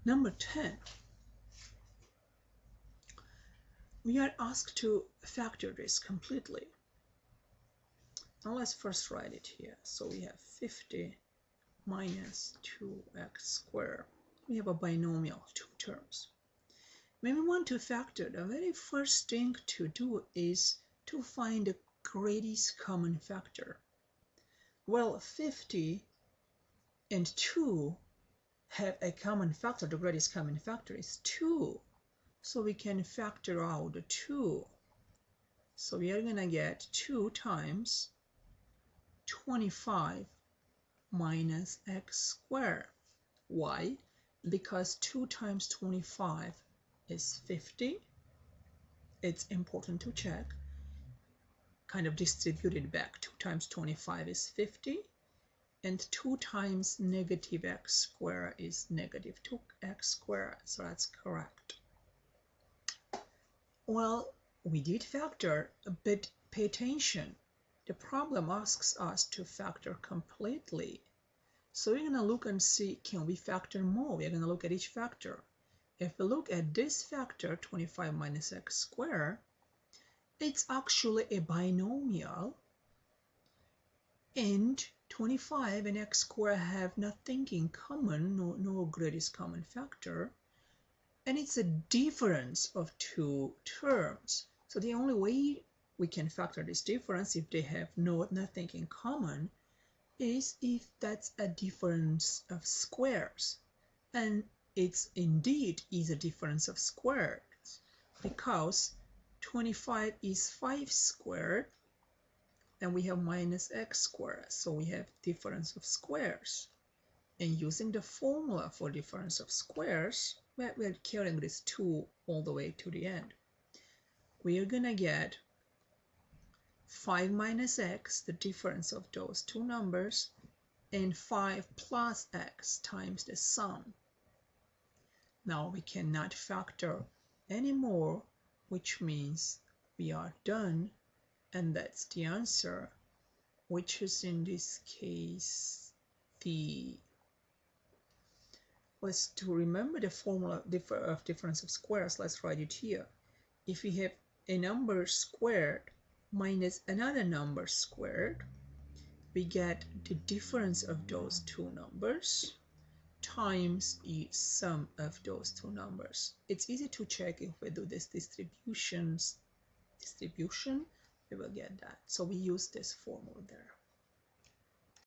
Number 10. We are asked to factor this completely. Now let's first write it here. So we have 50 minus 2x squared. We have a binomial, two terms. When we want to factor, the very first thing to do is to find the greatest common factor. Well, 50 and 2 have a common factor. The greatest common factor is 2. So we can factor out the 2. So we are going to get 2 times 25 minus x squared. Why? Because 2 times 25 is 50. It's important to check. Kind of distribute it back. 2 times 25 is 50. And 2 times negative x squared is negative 2x squared. So that's correct. Well, we did factor, but pay attention. The problem asks us to factor completely. So we're going to look and see, can we factor more? We're going to look at each factor. If we look at this factor, 25 minus x squared, it's actually a binomial. And 25 and x squared have nothing in common, no greatest common factor. And it's a difference of two terms. So the only way we can factor this difference if they have nothing in common is if that's a difference of squares. And it's indeed is a difference of squares because 25 is 5 squared and we have minus x squared. So we have difference of squares. And using the formula for difference of squares, we're carrying this 2 all the way to the end. We are going to get 5 minus x, the difference of those two numbers, and 5 plus x times the sum. Now we cannot factor anymore, which means we are done, and that's the answer, which is in this case the. Let's to remember the formula of difference of squares. Let's write it here. If we have a number squared minus another number squared, we get the difference of those two numbers times the sum of those two numbers. It's easy to check if we do this distribution, we will get that. So we use this formula there.